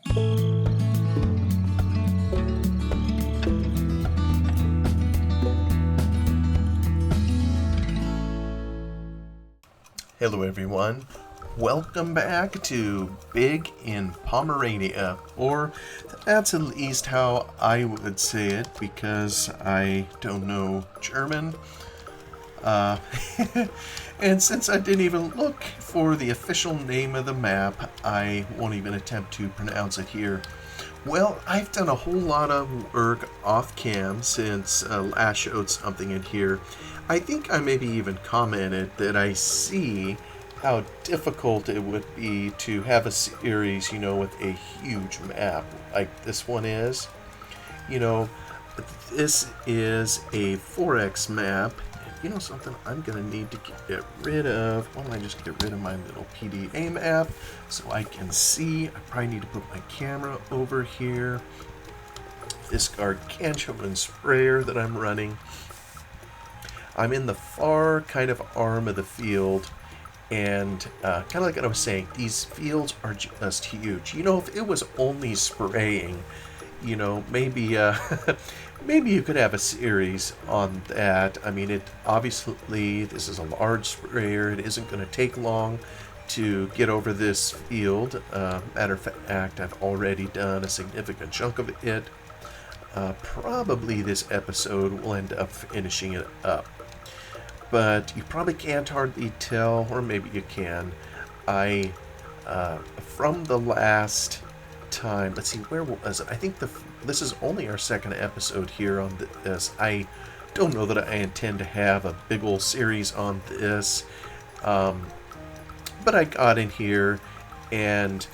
Hello everyone, welcome back to Big in Pomerania, or that's at least how I would say it because I don't know German. And since I didn't even look for the official name of the map, I won't even attempt to pronounce it here. Well, I've done a whole lot of work off cam since last showed something in here. I think I maybe even commented that I see how difficult it would be to have a series, with a huge map like this one is. This is a 4X map. You know something, I'm going to need to get rid of. Why don't I just get rid of my little PDA map so I can see. I probably need to put my camera over here. This gargantuan sprayer that I'm running. I'm in the far kind of arm of the field, and kind of like what I was saying, these fields are just huge. If it was only spraying, maybe maybe you could have a series on that. I mean, obviously this is a large sprayer. It isn't going to take long to get over this field. Matter of fact, I've already done a significant chunk of it. Probably this episode will end up finishing it up. But you probably can't hardly tell, or maybe you can. From the last time, let's see, where was it? I think this is only our second episode here on this. I don't know that I intend to have a big old series on this, but I got in here, and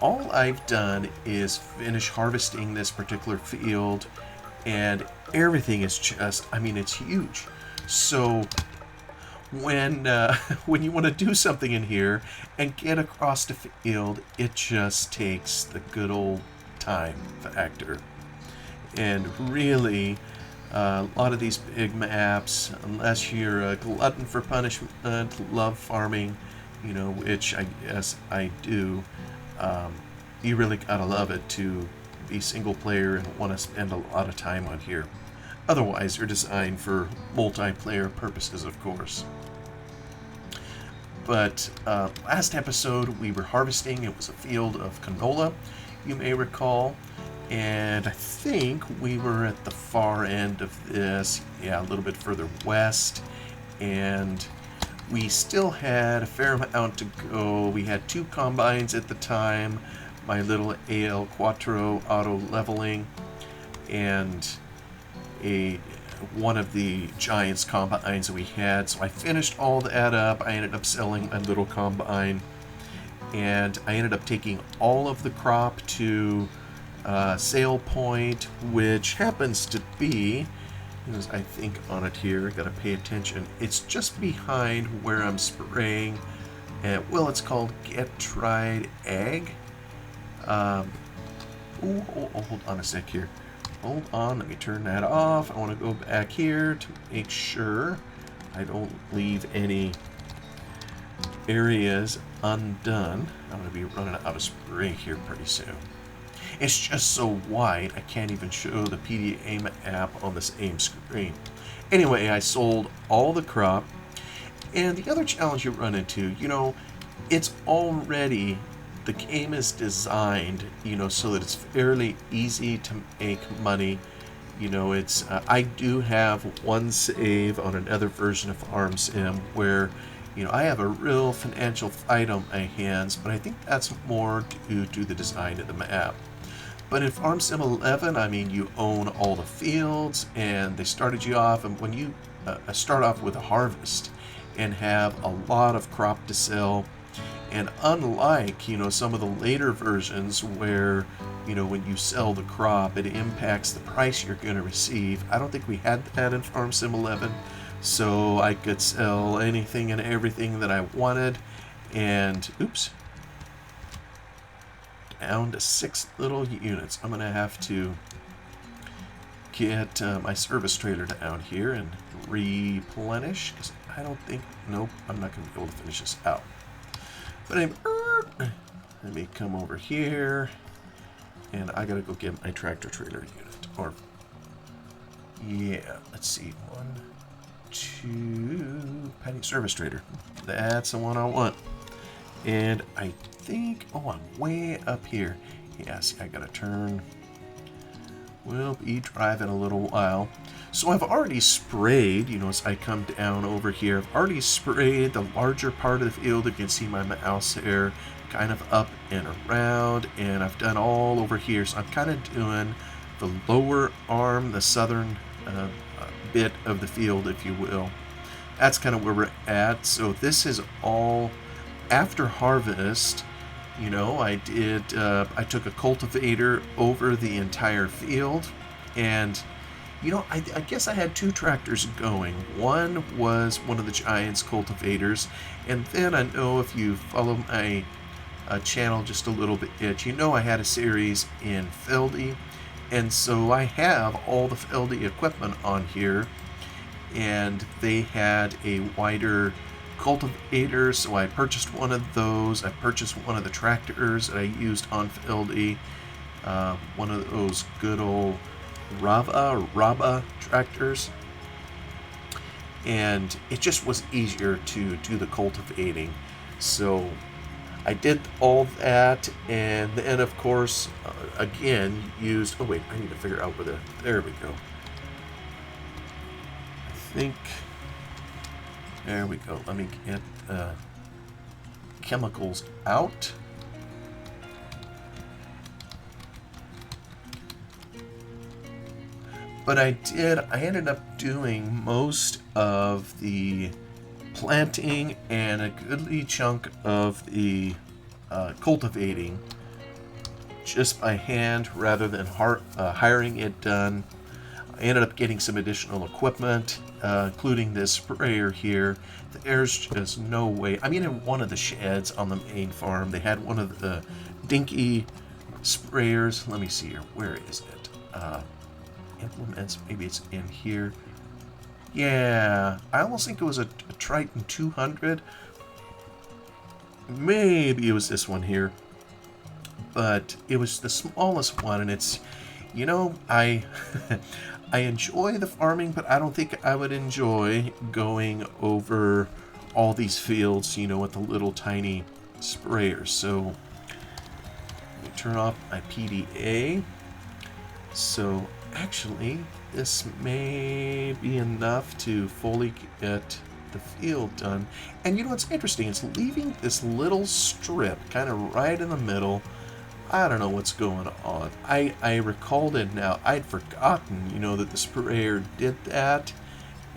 all I've done is finish harvesting this particular field, and everything is just, it's huge. So when you want to do something in here and get across the field, it just takes the good old time factor. And really, a lot of these big maps, unless you're a glutton for punishment, love farming, which I guess I do, you really gotta love it to be single player and want to spend a lot of time on here. Otherwise, they're designed for multiplayer purposes, of course. But last episode, we were harvesting. It was a field of canola, you may recall. And I think we were at the far end of this, a little bit further west. And we still had a fair amount to go. We had 2 combines at the time, my little AL Quattro auto leveling, and one of the Giants combines that we had. So I finished all that up. I ended up selling my little combine, and I ended up taking all of the crop to sale point, which happens to be, I think on it here, gotta pay attention, it's just behind where I'm spraying, and it's called Get Tried Ag. Hold on a sec here. Hold on, let me turn that off. I want to go back here to make sure I don't leave any areas undone. I'm going to be running out of spray here pretty soon. It's just so wide, I can't even show the PDA map on the same screen. Anyway, I sold all the crop. And the other challenge you run into, it's already, the game is designed, so that it's fairly easy to make money. It's I do have one save on another version of Farm Sim where, I have a real financial fight on my hands, but I think that's more due to the design of the map. But in Farm Sim 11, you own all the fields, and they started you off, and when you start off with a harvest and have a lot of crop to sell. And unlike, some of the later versions where, when you sell the crop, it impacts the price you're going to receive. I don't think we had that in Farm Sim 11, so I could sell anything and everything that I wanted. And, oops, down to 6 little units. I'm going to have to get my service trailer down here and replenish, because I don't think, nope, I'm not going to be able to finish this out. But anyway, let me come over here And I gotta go get my tractor trailer unit. Or, yeah, let's see. 1, 2, penny service trader. That's the one I want. And I think, oh, I'm way up here. Yeah, see, I gotta turn. We'll be driving a little while. So I've already sprayed, you know, as I come down over here, I've already sprayed the larger part of the field. You can see my mouse there kind of up and around, and I've done all over here. So I'm kind of doing the lower arm, the southern bit of the field, if you will. That's kind of where we're at. So this is all after harvest. You know, I took a cultivator over the entire field, and you know, I guess I had 2 tractors going. One was one of the Giants cultivators, and then I know if you follow my channel just a little bit, you know I had a series in Feldy, and so I have all the Feldy equipment on here, and they had a wider cultivator, so I purchased one of those. I purchased one of the tractors that I used on Feldy, one of those good old Raba tractors, and it just was easier to do the cultivating. So I did all that, and then of course again used, oh wait, I need to figure out where there we go. I think there we go. Let me get chemicals out. But I ended up doing most of the planting and a goodly chunk of the cultivating just by hand rather than hiring it done. I ended up getting some additional equipment, including this sprayer here. There's just no way. I mean, in one of the sheds on the main farm, they had one of the dinky sprayers. Let me see here. Where is it? Implements, maybe it's in here. Yeah, I almost think it was a Triton 200. Maybe it was this one here, but it was the smallest one, and it's, you know, I I enjoy the farming, but I don't think I would enjoy going over all these fields, you know, with the little tiny sprayers. So let me turn off my PDA. So actually, this may be enough to fully get the field done. And you know what's interesting? It's leaving this little strip kind of right in the middle. I don't know what's going on. I recalled it now. I'd forgotten, you know, that the sprayer did that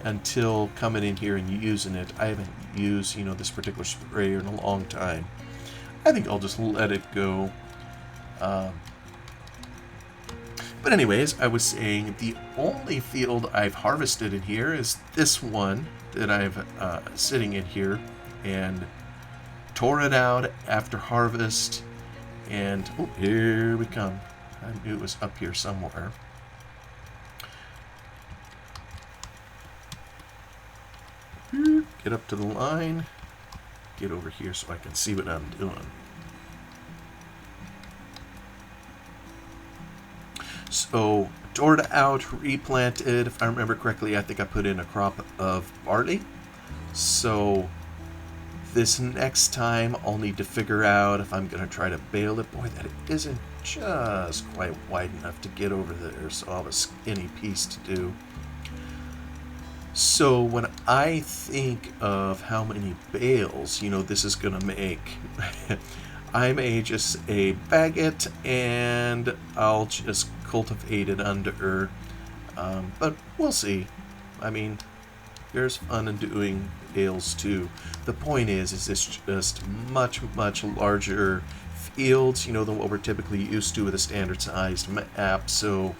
until coming in here and using it. I haven't used, you know, this particular sprayer in a long time. I think I'll just let it go. But anyways, I was saying the only field I've harvested in here is this one that I've sitting in here, and tore it out after harvest. And oh, here we come. I knew it was up here somewhere. Get up to the line. Get over here so I can see what I'm doing. So, tore it out, replanted. If I remember correctly, I think I put in a crop of barley. So, this next time I'll need to figure out if I'm going to try to bale it. Boy, that isn't just quite wide enough to get over there, so I'll have a skinny piece to do. So, when I think of how many bales, you know, this is going to make, I may just bag it and I'll just cultivate it under, but we'll see. I mean, there's fun in doing bales too. The point is it's just much larger fields, you know, than what we're typically used to with a standard sized map. So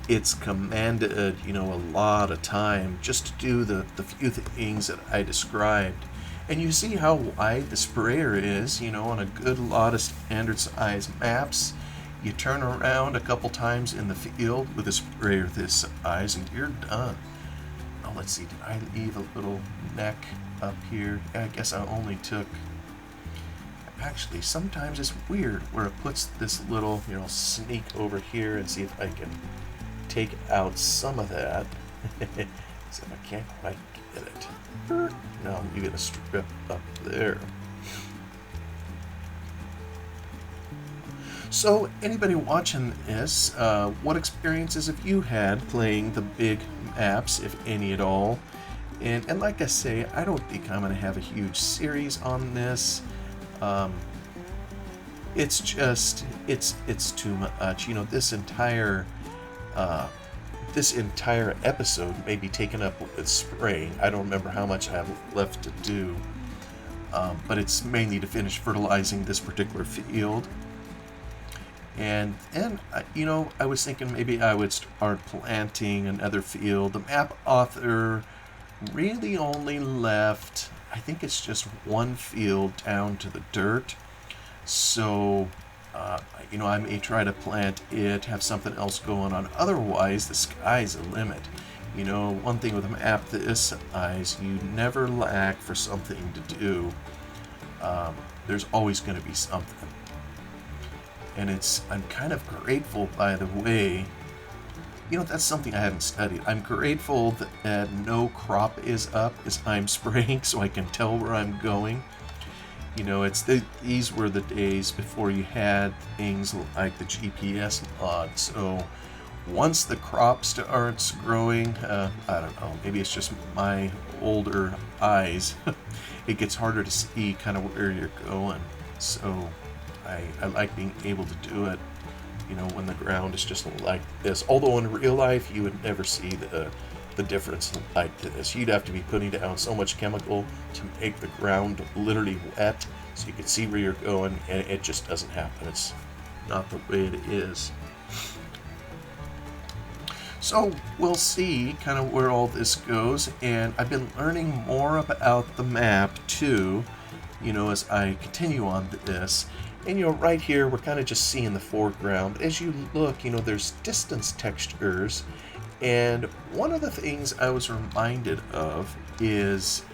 it's commanded, you know, a lot of time just to do the few things that I described. And you see how wide the sprayer is, you know, on a good lot of standard size maps. You turn around a couple times in the field with a sprayer this size and you're done. Oh, let's see, did I leave a little neck up here? Yeah, I guess I only took Actually, sometimes it's weird where it puts this little, sneak over here and see if I can take out some of that. So I can't quite get it. No, you get a strip up there. So, anybody watching this, what experiences have you had playing the big maps, if any at all? And like I say, I don't think I'm going to have a huge series on this. It's just, it's too much. This entire episode may be taken up with spraying. I don't remember how much I have left to do, but it's mainly to finish fertilizing this particular field. And I was thinking maybe I would start planting another field. The map author really only left, I think it's just one field down to the dirt. So, I may try to plant it, have something else going on. Otherwise, the sky's the limit. One thing with a map this size, you never lack for something to do. There's always going to be something. And I'm kind of grateful, by the way, that's something I haven't studied. I'm grateful that no crop is up as I'm spraying, so I can tell where I'm going. These were the days before you had things like the GPS mod. So once the crop starts growing, I don't know, maybe it's just my older eyes. It gets harder to see kind of where you're going. So I like being able to do it, when the ground is just like this. Although in real life, you would never see the difference like this. You'd have to be putting down so much chemical to make the ground literally wet so you can see where you're going, and it just doesn't happen. It's not the way it is. So we'll see kind of where all this goes, and I've been learning more about the map too, as I continue on this. And right here we're kind of just seeing the foreground. As you look, there's distance textures, and one of the things I was reminded of is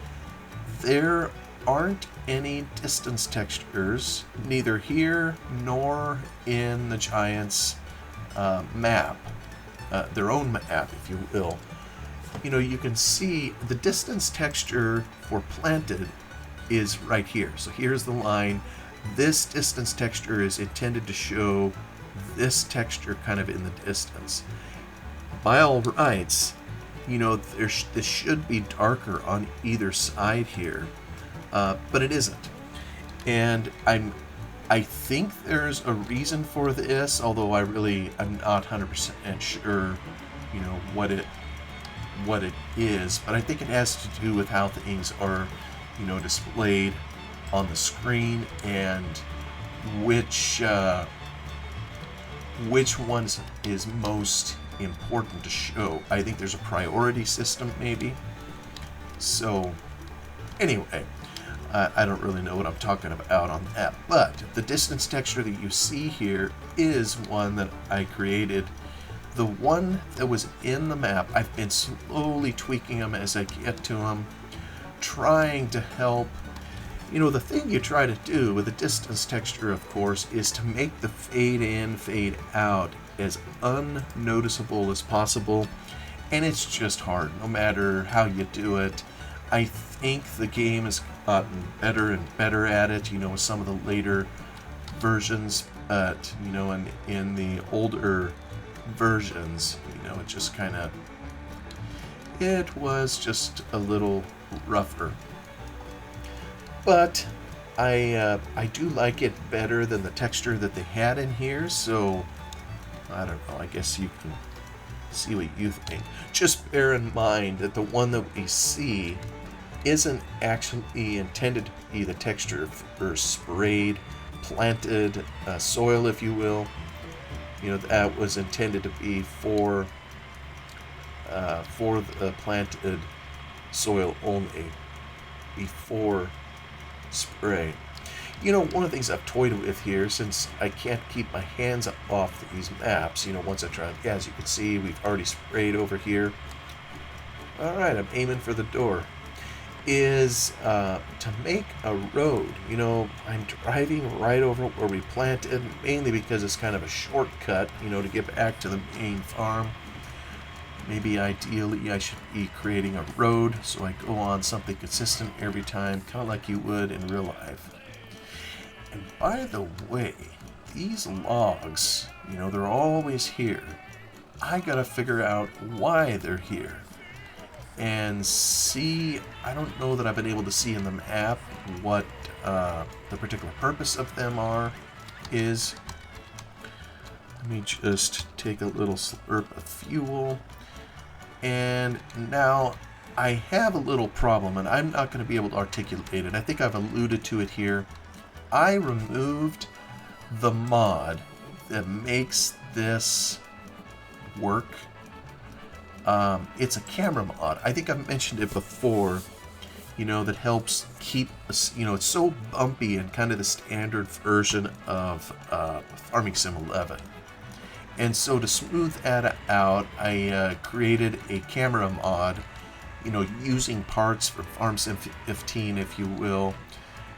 there aren't any distance textures, neither here nor in the Giants map, their own map, if you will. You can see the distance texture for planted is right here. So here's the line. This distance texture is intended to show this texture kind of in the distance. By all rights, this should be darker on either side here, but it isn't. And I think there's a reason for this, although I'm not 100% sure, what it is. But I think it has to do with how things are, displayed on the screen, and which one is most important to show. I think there's a priority system, maybe. So, anyway, I don't really know what I'm talking about on that, but the distance texture that you see here is one that I created. The one that was in the map, I've been slowly tweaking them as I get to them, trying to help. The thing you try to do with the distance texture, of course, is to make the fade in, fade out as unnoticeable as possible, and it's just hard, no matter how you do it. I think the game has gotten better and better at it, with some of the later versions, but, in the older versions, it just kind of, it was just a little rougher. But I do like it better than the texture that they had in here, so I don't know, I guess you can see what you think. Just bear in mind that the one that we see isn't actually intended to be the texture for sprayed, planted soil, if you will. That was intended to be for the planted soil only before spray. One of the things I've toyed with here, since I can't keep my hands off these maps, once I try, as you can see, we've already sprayed over here. Alright, I'm aiming for the door. is to make a road. You know, I'm driving right over where we planted, mainly because it's kind of a shortcut, you know, to get back to the main farm. Maybe ideally I should be creating a road so I go on something consistent every time, kind of like you would in real life. And by the way, these logs, you know, they're always here. I gotta figure out why they're here. And see, I don't know that I've been able to see in the map what the particular purpose of them is. Let me just take a little slurp of fuel. And now I have a little problem, and I'm not going to be able to articulate it. I think I've alluded to it here. I removed the mod that makes this work. It's a camera mod. I think I've mentioned it before, you know, that helps keep, you know, it's so bumpy and kind of the standard version of Farming Sim 11. And so to smooth that out, I created a camera mod, you know, using parts from Farm Sim 15, if you will,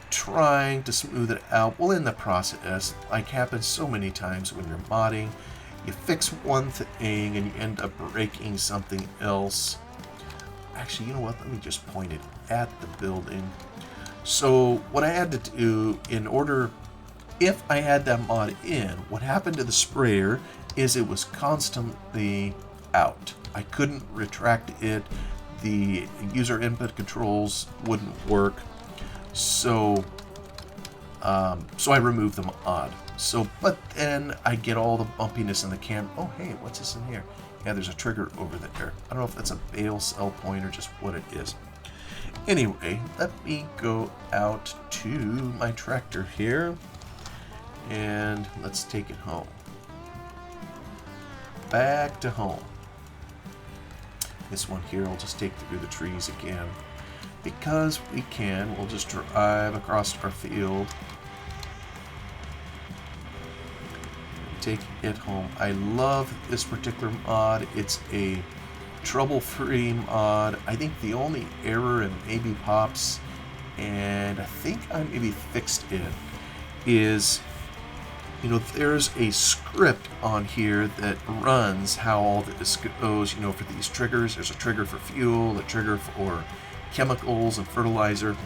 trying to smooth it out. Well, in the process, like happens so many times when you're modding, you fix one thing and you end up breaking something else. Actually, you know what? Let me just point it at the building. So what I had to do in order, if I had that mod in, what happened to the sprayer is it was constantly out. I couldn't retract it. The user input controls wouldn't work. So I removed the mod. But then I get all the bumpiness in the camera. Oh, hey, what's this in here? Yeah, there's a trigger over there. I don't know if that's a bale cell point or just what it is. Anyway, let me go out to my tractor here, and let's take it home. Back to home. This one here, I'll just take through the trees again. Because we can, we'll just drive across our field. Take it home. I love this particular mod. It's a trouble-free mod. I think the only error, and maybe pops, and I think I maybe fixed it, is, you know, there's a script on here that runs how all this goes, you know, for these triggers. There's a trigger for fuel, a trigger for chemicals and fertilizer,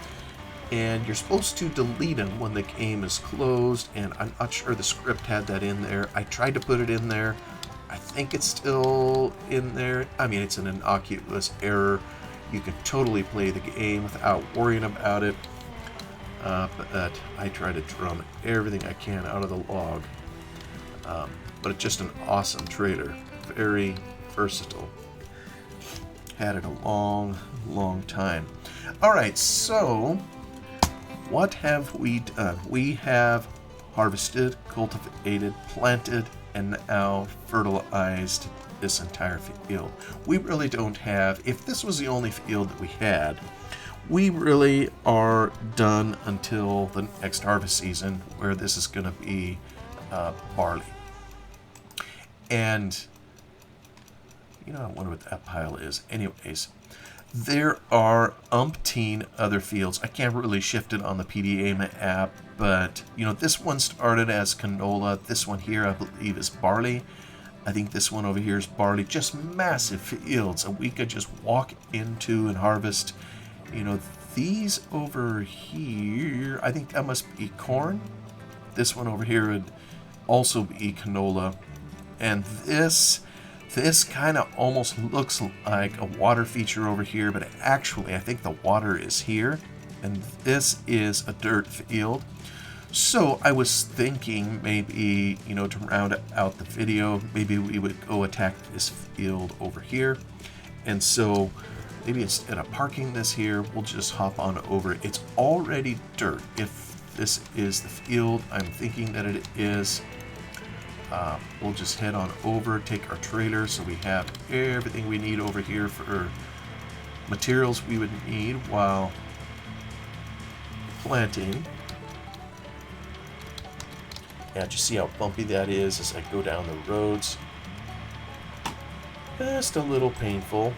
and you're supposed to delete them when the game is closed, and I'm not sure the script had that in there. I tried to put it in there. I think it's still in there. I mean, it's an innocuous error. You can totally play the game without worrying about it. But I try to drum everything I can out of the log. But it's just an awesome trader. Very versatile. Had it a long, long time. Alright, so what have we done? We have harvested, cultivated, planted, and now fertilized this entire field. We really don't have, if this was the only field that we had, we really are done until the next harvest season, where this is going to be barley. And, you know, I wonder what that pile is. Anyways, there are umpteen other fields. I can't really shift it on the PDA app, but, you know, this one started as canola. This one here, I believe, is barley. I think this one over here is barley. Just massive fields that we could just walk into and harvest. You know, these over here, I think that must be corn. This one over here would also be canola. And this kind of almost looks like a water feature over here, but actually I think the water is here. And this is a dirt field. So I was thinking maybe, you know, to round out the video, maybe we would go attack this field over here. And so maybe instead of parking this here, we'll just hop on over. It's already dirt. If this is the field I'm thinking that it is, we'll just head on over, take our trailer, so we have everything we need over here for materials we would need while planting. Yeah, just see how bumpy that is as I go down the roads. Just a little painful.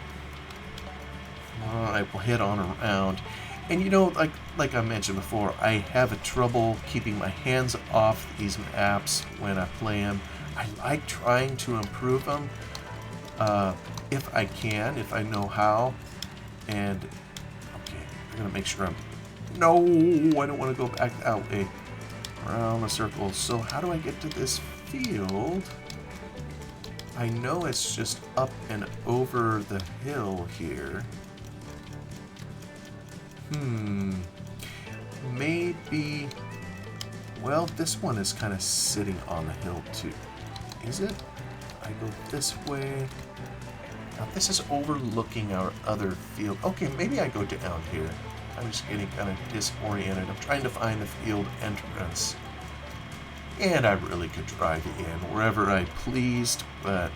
I will head on around. And you know, like I mentioned before, I have a trouble keeping my hands off these maps when I play them. I like trying to improve them if I can, if I know how. And okay, I'm gonna make sure I'm. No, I don't want to go back that way. Around the circle. So how do I get to this field? I know it's just up and over the hill here. Maybe... Well, this one is kind of sitting on the hill too. Is it? I go this way. Now this is overlooking our other field. Okay, maybe I go down here. I'm just getting kind of disoriented. I'm trying to find the field entrance. And I really could drive in wherever I pleased, but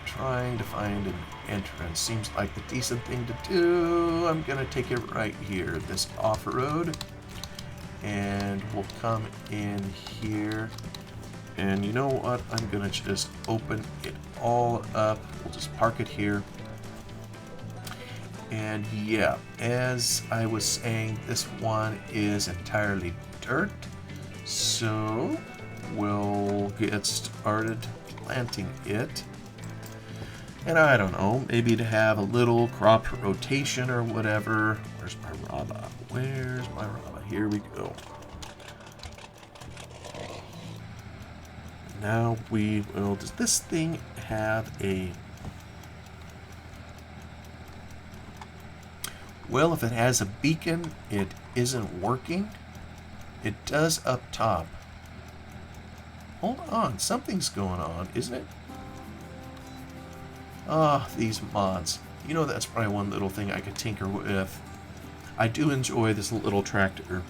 trying to find an entrance seems like the decent thing to do. I'm gonna take it right here, this off-road, and we'll come in here. And you know what? I'm gonna just open it all up. We'll just park it here. And yeah, as I was saying, this one is entirely dirt. So we'll get started planting it. And I don't know, maybe to have a little crop rotation or whatever. Where's my raba? Where's my raba? Here we go. Now we will... Does this thing have a... Well, if it has a beacon, it isn't working. It does up top. Hold on, something's going on, isn't it? Ah, these mods. You know, that's probably one little thing I could tinker with. I do enjoy this little tractor,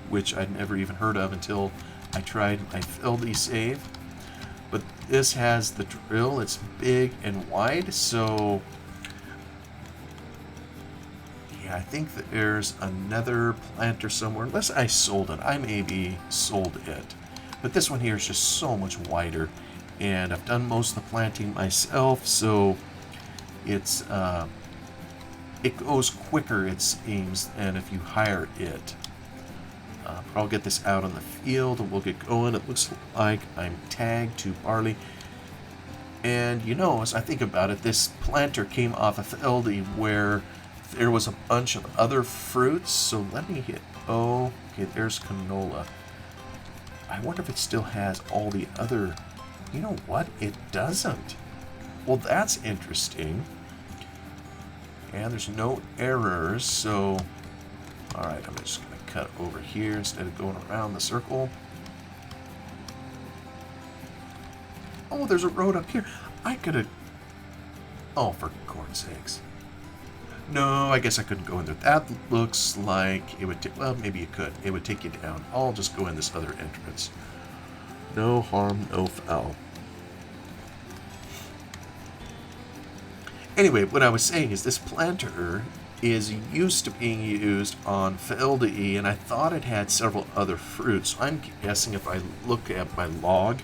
which I'd never even heard of until I tried my Feldy save. But this has the drill. It's big and wide, so... I think that there's another planter somewhere, unless I sold it. I maybe sold it. But this one here is just so much wider. And I've done most of the planting myself, so it's it goes quicker, it seems, than if you hire it. But I'll get this out on the field and we'll get going. It looks like I'm tagged to barley. And you know, as I think about it, this planter came off of Feldy where there was a bunch of other fruits, so let me hit... Oh, okay, there's canola. I wonder if it still has all the other... You know what? It doesn't. Well, that's interesting. And there's no errors, so... Alright, I'm just going to cut over here instead of going around the circle. Oh, there's a road up here. I could have... Oh, for corn's sakes. No, I guess I couldn't go in there. That looks like it would take... Well, maybe you could. It would take you down. I'll just go in this other entrance. No harm, no foul. Anyway, what I was saying is this planter is used to being used on Feldy, and I thought it had several other fruits. So I'm guessing if I look at my log,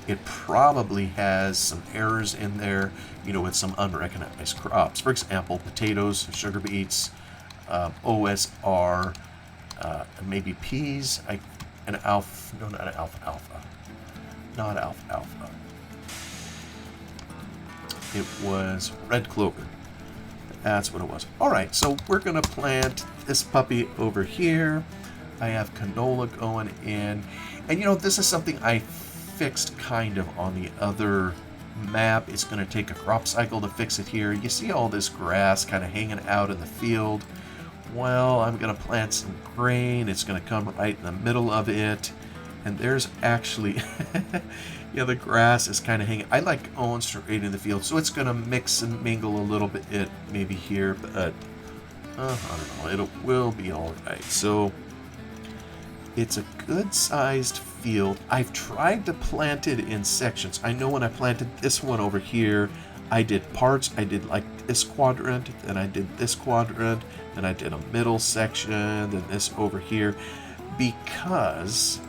it probably has some errors in there, you know, with some unrecognized crops. For example, potatoes, sugar beets, OSR, maybe peas, not alfalfa. It was red clover. That's what it was. Alright, so we're going to plant this puppy over here. I have canola going in. And you know, this is something I fixed kind of on the other map. It's going to take a crop cycle to fix it here. You see all this grass kind of hanging out in the field. Well, I'm going to plant some grain. It's going to come right in the middle of it. And there's actually, yeah, the grass is kind of hanging. I like going straight in the field, so it's going to mix and mingle a little bit maybe here, but I don't know, it will be all right. So it's a good-sized field. I've tried to plant it in sections. I know when I planted this one over here, I did parts. I did like this quadrant, then I did this quadrant, then I did a middle section, then this over here, because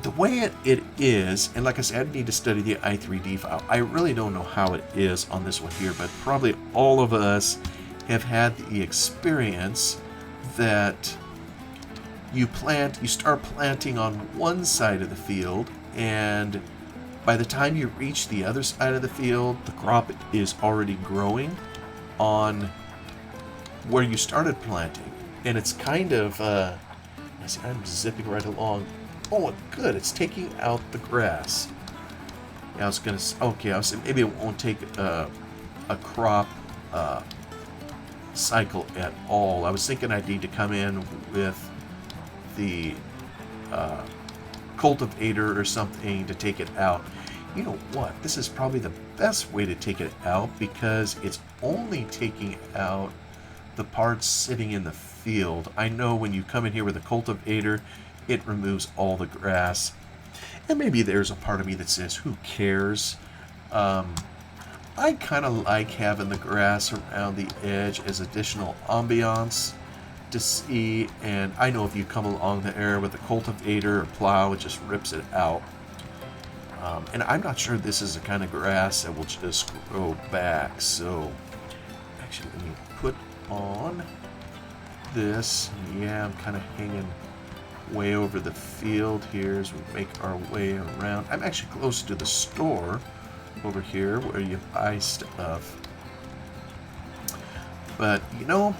the way it is, and like I said, I need to study the i3D file. I really don't know how it is on this one here, but probably all of us have had the experience that you start planting on one side of the field, and by the time you reach the other side of the field, the crop is already growing on where you started planting. And it's kind of, I'm zipping right along. Oh, good, it's taking out the grass. Yeah, I was going to, okay, I was saying maybe it won't take a crop cycle at all. I was thinking I'd need to come in with the cultivator or something to take it out. You know what? This is probably the best way to take it out because it's only taking out the parts sitting in the field. I know when you come in here with a cultivator, it removes all the grass. And maybe there's a part of me that says, who cares? I kind of like having the grass around the edge as additional ambiance to see, and I know if you come along the area with a cultivator or plow, it just rips it out. And I'm not sure this is the kind of grass that will just grow back, so actually let me put on this. Yeah, I'm kind of hanging way over the field here as we make our way around. I'm actually close to the store over here where you buy stuff. But, you know,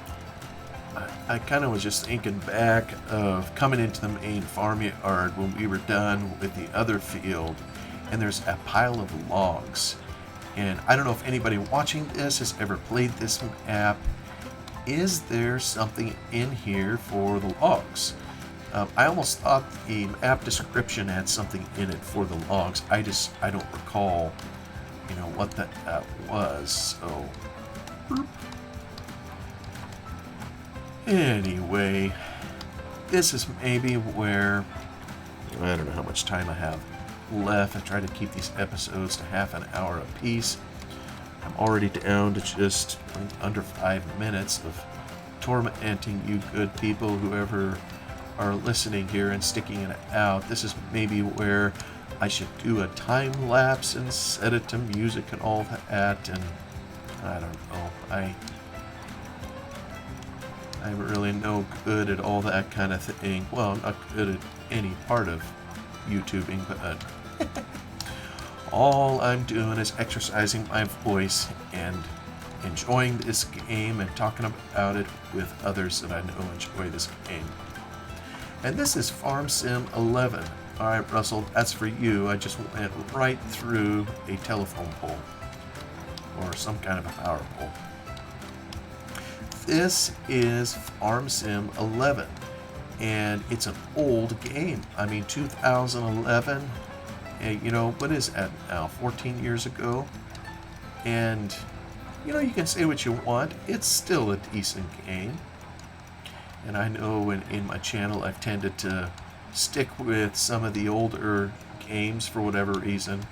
I kind of was just thinking back of coming into the main farmyard when we were done with the other field, and there's a pile of logs. And I don't know if anybody watching this has ever played this map. Is there something in here for the logs? I almost thought the map description had something in it for the logs. I don't recall, you know, what that was. So, anyway, this is maybe where, I don't know how much time I have left. I try to keep these episodes to half an hour apiece. I'm already down to just under 5 minutes of tormenting you good people, whoever are listening here and sticking it out. This is maybe where I should do a time lapse and set it to music and all that, and I don't know. I'm really no good at all that kind of thing. Well, I'm not good at any part of YouTubing, but all I'm doing is exercising my voice and enjoying this game and talking about it with others that I know enjoy this game. And this is Farm Sim 11. Alright, Russell, that's for you. I just went right through a telephone pole. Or some kind of a power pole. This is Farm Sim 11. And it's an old game. I mean, 2011. And, you know, what is that now? 14 years ago? And, you know, you can say what you want. It's still a decent game. And I know in my channel I've tended to stick with some of the older games for whatever reason.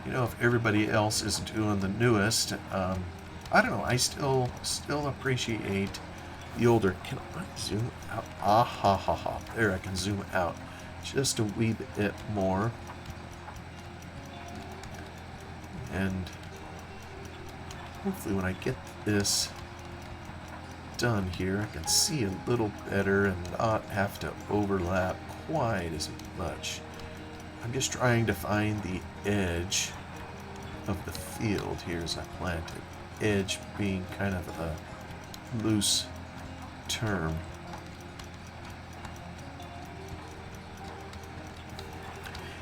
You know, if everybody else is doing the newest, I don't know, I still appreciate the older. Can I zoom out? Ah ha ha ha. There, I can zoom out just a wee bit more. And hopefully when I get this done here, I can see a little better and not have to overlap quite as much. I'm just trying to find the edge of the field here as I plant it. Edge being kind of a loose term.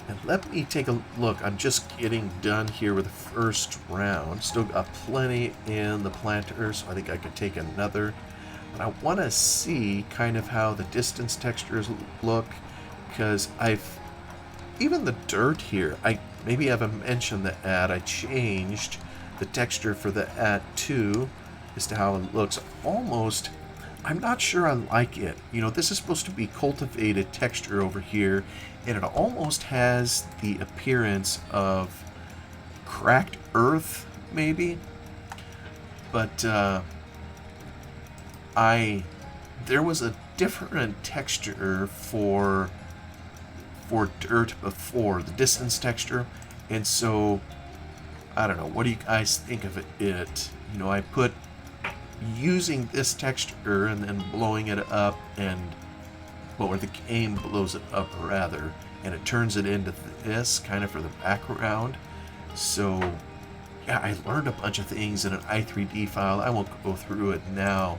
And let me take a look. I'm just getting done here with the first round. Still got plenty in the planter, so I think I could take another. But I want to see kind of how the distance textures look, because even the dirt here, maybe I haven't mentioned the ad. I changed the texture for the ad too, as to how it looks. Almost, I'm not sure I like it. You know, this is supposed to be cultivated texture over here, and it almost has the appearance of cracked earth, maybe. But there was a different texture for for dirt before, the distance texture. And so, I don't know, what do you guys think of it? You know, I put using this texture and then blowing it up or the game blows it up rather, and it turns it into this kind of for the background. So yeah, I learned a bunch of things in an i3D file. I won't go through it now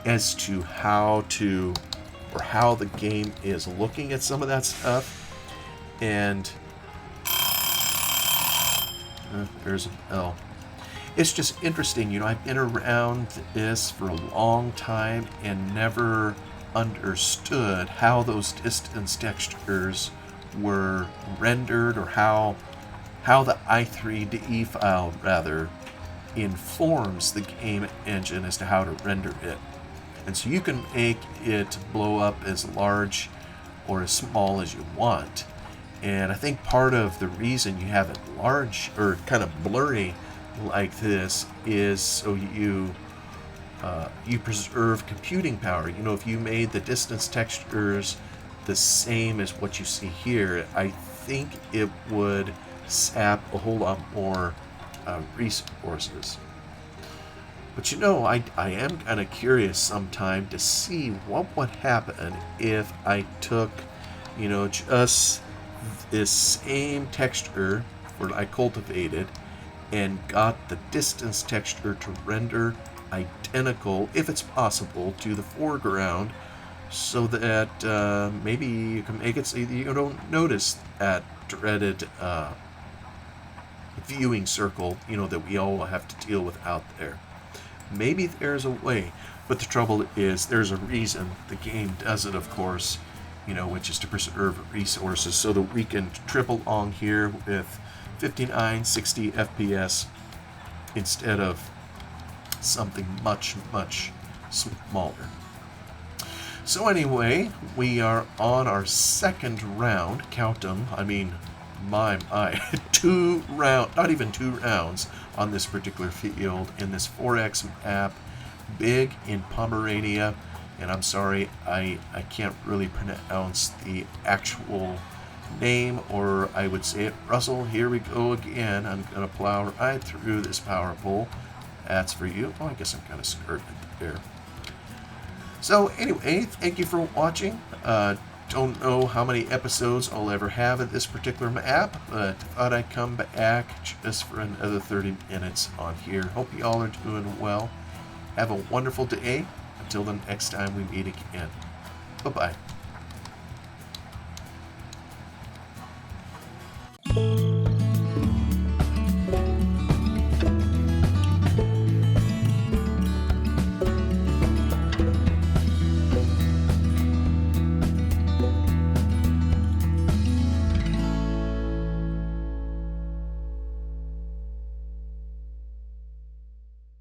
as to how the game is looking at some of that stuff. And there's a bell. It's just interesting, you know, I've been around this for a long time and never understood how those distance textures were rendered, or how the i3D file rather informs the game engine as to how to render it. And so you can make it blow up as large or as small as you want. And I think part of the reason you have it large or kind of blurry like this is so you preserve computing power. You know, if you made the distance textures the same as what you see here, I think it would sap a whole lot more resources. But you know, I am kind of curious sometime to see what would happen if I took, you know, just this same texture where I cultivated and got the distance texture to render identical, if it's possible, to the foreground, so that maybe you can make it so you don't notice that dreaded viewing circle, you know, that we all have to deal with out there. Maybe there's a way, but the trouble is there's a reason the game does it, of course, you know, which is to preserve resources so that we can trip along here with 59, 60 FPS instead of something much, much smaller. So anyway, we are on our second round. Count them. I mean, my. 2 rounds, not even 2 rounds on this particular field in this 4X map, big in Pomerania. And I'm sorry, I can't really pronounce the actual name, or I would say it. Russell, here we go again. I'm going to plow right through this power pole. That's for you. Oh, I guess I'm kind of skirting there. So anyway, thank you for watching. Don't know how many episodes I'll ever have of this particular map, but thought I'd come back just for another 30 minutes on here. Hope you all are doing well. Have a wonderful day. Until the next time we meet again. Bye-bye.